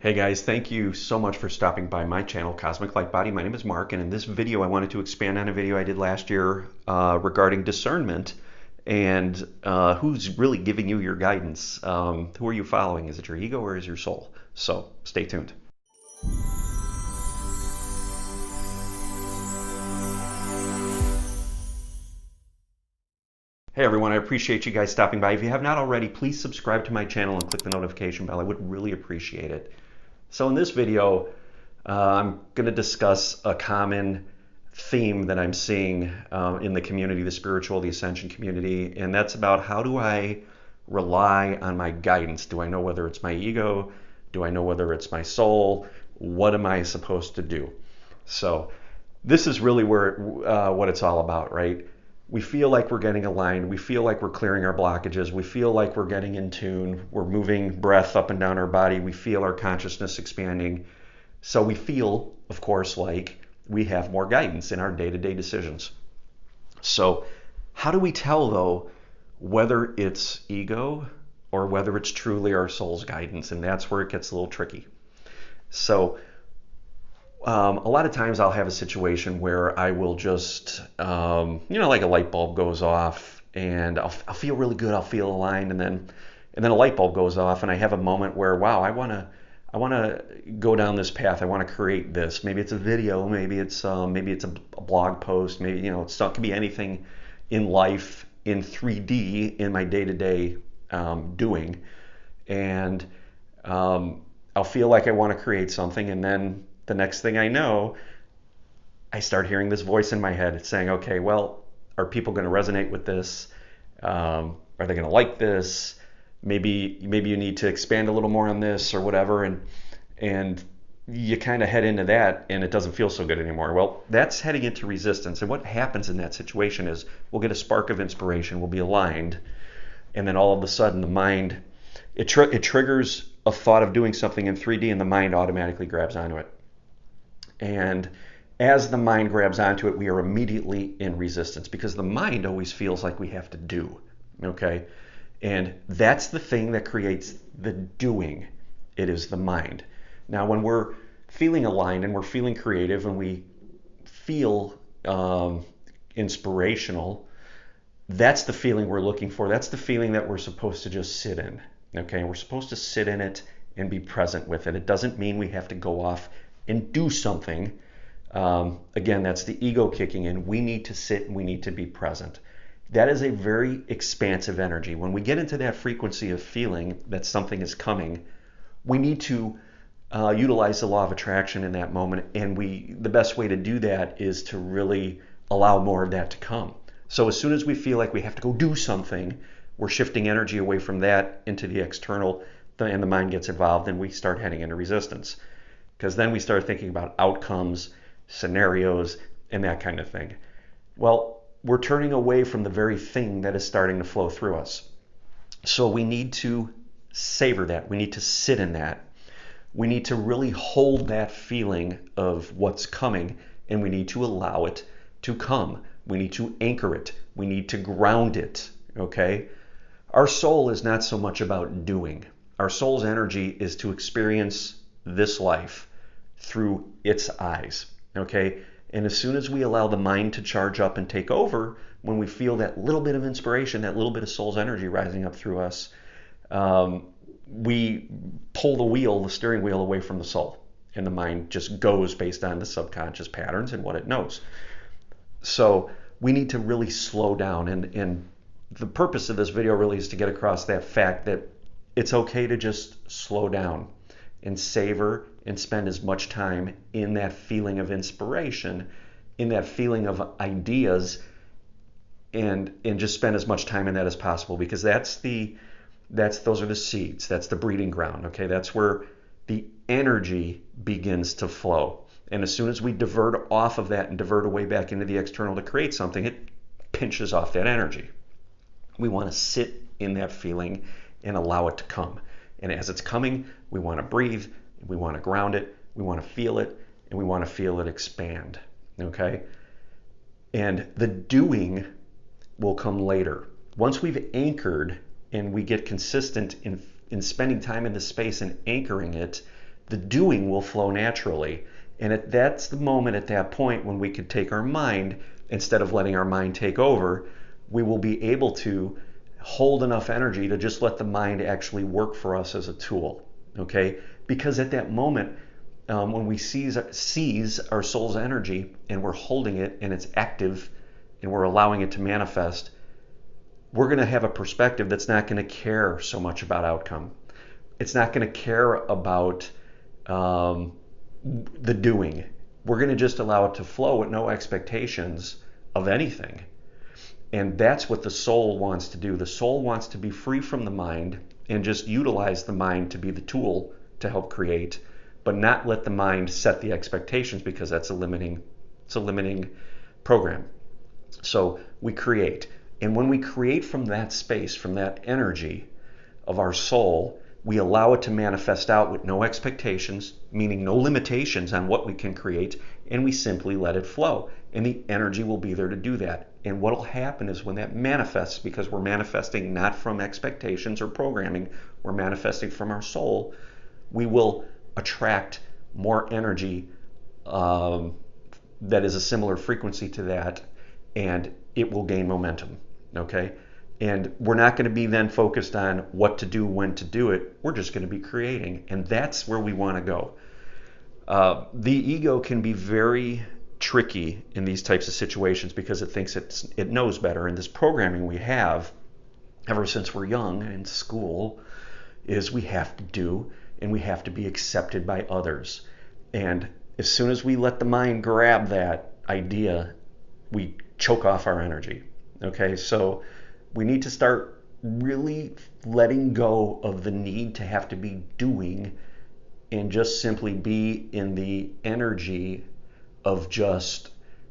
Hey guys, thank you so much for stopping by my channel, Cosmic Light Body. My name is Mark, and in this video I wanted to expand on a video I did last year regarding discernment and who's really giving you your guidance. Who are you following? Is it your ego or is it your soul? So stay tuned. Hey everyone, I appreciate you guys stopping by. If you have not already, please subscribe to my channel and click the notification bell. I would really appreciate it. So in this video, I'm going to discuss a common theme that I'm seeing in the community, the spiritual, the ascension community, and that's about how do I rely on my guidance? Do I know whether it's my ego? Do I know whether it's my soul? What am I supposed to do? So this is really where what it's all about, right? We feel like we're getting aligned. We feel like we're clearing our blockages. We feel like we're getting in tune. We're moving breath up and down our body. We feel our consciousness expanding. So we feel, of course, like we have more guidance in our day-to-day decisions. So how do we tell, though, whether it's ego or whether it's truly our soul's guidance? And that's where it gets a little tricky. So a lot of times I'll have a situation where I will just, like a light bulb goes off and I'll feel really good. I'll feel aligned. And then a light bulb goes off and I have a moment where, wow, I want to go down this path. I want to create this. Maybe it's a video. Maybe it's a blog post. Maybe, it could be anything in life in 3D in my day-to-day doing. And I'll feel like I want to create something, and then the next thing I know, I start hearing this voice in my head saying, okay, well, are people going to resonate with this? Are they going to like this? Maybe you need to expand a little more on this or whatever. And you kind of head into that and it doesn't feel so good anymore. Well, that's heading into resistance. And what happens in that situation is we'll get a spark of inspiration. We'll be aligned. And then all of a sudden the mind, it triggers a thought of doing something in 3D and the mind automatically grabs onto it. And as the mind grabs onto it, we are immediately in resistance because the mind always feels like we have to do, okay? And that's the thing that creates the doing. It is the mind. Now, when we're feeling aligned and we're feeling creative and we feel inspirational, that's the feeling we're looking for. That's the feeling that we're supposed to just sit in, okay? We're supposed to sit in it and be present with it. It doesn't mean we have to go off and do something. Again, that's the ego kicking in. We need to sit and we need to be present. That is a very expansive energy. When we get into that frequency of feeling that something is coming, we need to utilize the law of attraction in that moment. And the best way to do that is to really allow more of that to come. So as soon as we feel like we have to go do something, we're shifting energy away from that into the external, and the mind gets involved and we start heading into resistance. Because then we start thinking about outcomes, scenarios, and that kind of thing. Well, we're turning away from the very thing that is starting to flow through us. So we need to savor that. We need to sit in that. We need to really hold that feeling of what's coming, and we need to allow it to come. We need to anchor it. We need to ground it, okay? Our soul is not so much about doing. Our soul's energy is to experience this life through its eyes, okay? And as soon as we allow the mind to charge up and take over, when we feel that little bit of inspiration, that little bit of soul's energy rising up through us, we pull the steering wheel away from the soul, and the mind just goes based on the subconscious patterns and what it knows. So we need to really slow down, and the purpose of this video really is to get across that fact that it's okay to just slow down and savor and spend as much time in that feeling of inspiration, in that feeling of ideas, and just spend as much time in that as possible, because those are the seeds. That's the breeding ground, okay? That's where the energy begins to flow. And as soon as we divert off of that and divert away back into the external to create something, it pinches off that energy. We want to sit in that feeling and allow it to come. And as it's coming, we want to breathe, we want to ground it, we want to feel it, and we want to feel it expand, okay? And the doing will come later. Once we've anchored and we get consistent in spending time in the space and anchoring it, the doing will flow naturally. And that's the moment at that point when we could take our mind, instead of letting our mind take over, we will be able to hold enough energy to just let the mind actually work for us as a tool. Okay? Because at that moment, when we seize our soul's energy and we're holding it and it's active and we're allowing it to manifest, we're going to have a perspective that's not going to care so much about outcome. It's not going to care about the doing. We're going to just allow it to flow with no expectations of anything. And that's what the soul wants to do. The soul wants to be free from the mind and just utilize the mind to be the tool to help create, but not let the mind set the expectations, because that's a limiting program. So we create. And when we create from that space, from that energy of our soul, we allow it to manifest out with no expectations, meaning no limitations on what we can create, and we simply let it flow. And the energy will be there to do that. And what will happen is when that manifests, because we're manifesting not from expectations or programming, we're manifesting from our soul, we will attract more energy that is a similar frequency to that, and it will gain momentum. Okay? And we're not going to be then focused on what to do, when to do it. We're just going to be creating. And that's where we want to go. The ego can be very tricky in these types of situations because it thinks it knows better. And this programming we have ever since we're young in school is we have to do, and we have to be accepted by others. And as soon as we let the mind grab that idea, we choke off our energy. Okay, so we need to start really letting go of the need to have to be doing and just simply be in the energy of just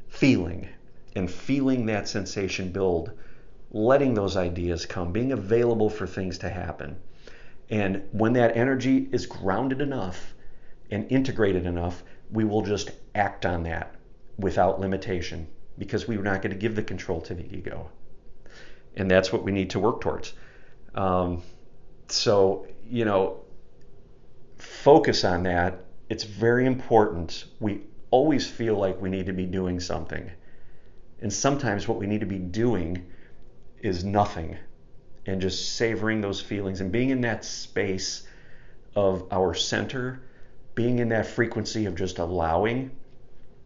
feeling, and feeling that sensation build, letting those ideas come, being available for things to happen. And when that energy is grounded enough and integrated enough, we will just act on that without limitation, because we're not going to give the control to the ego. And that's what we need to work towards. So, focus on that. It's very important. We always feel like we need to be doing something. And sometimes what we need to be doing is nothing, and just savoring those feelings and being in that space of our center, being in that frequency of just allowing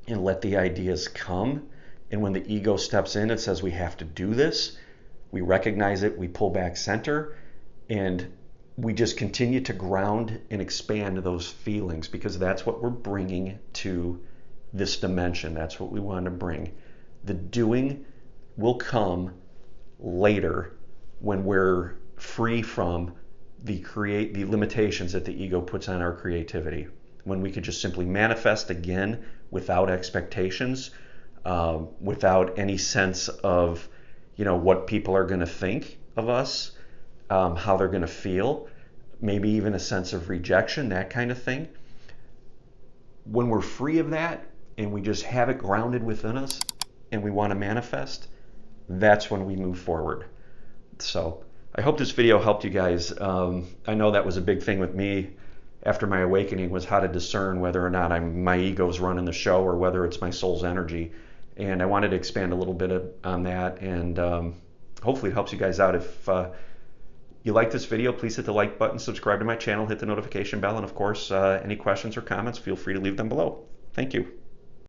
and let the ideas come. And when the ego steps in and says we have to do this, we recognize it, we pull back center, and we just continue to ground and expand those feelings, because that's what we're bringing to this dimension. That's what we want to bring. The doing will come later when we're free from the limitations that the ego puts on our creativity. When we could just simply manifest again without expectations, without any sense of what people are going to think of us, how they're going to feel, maybe even a sense of rejection, that kind of thing. When we're free of that and we just have it grounded within us and we want to manifest, that's when we move forward. So I hope this video helped you guys. I know that was a big thing with me after my awakening, was how to discern whether or not my ego's running the show or whether it's my soul's energy. And I wanted to expand a little bit on that, and hopefully it helps you guys out. If you like this video, please hit the like button, subscribe to my channel, hit the notification bell, and of course, any questions or comments, feel free to leave them below. Thank you.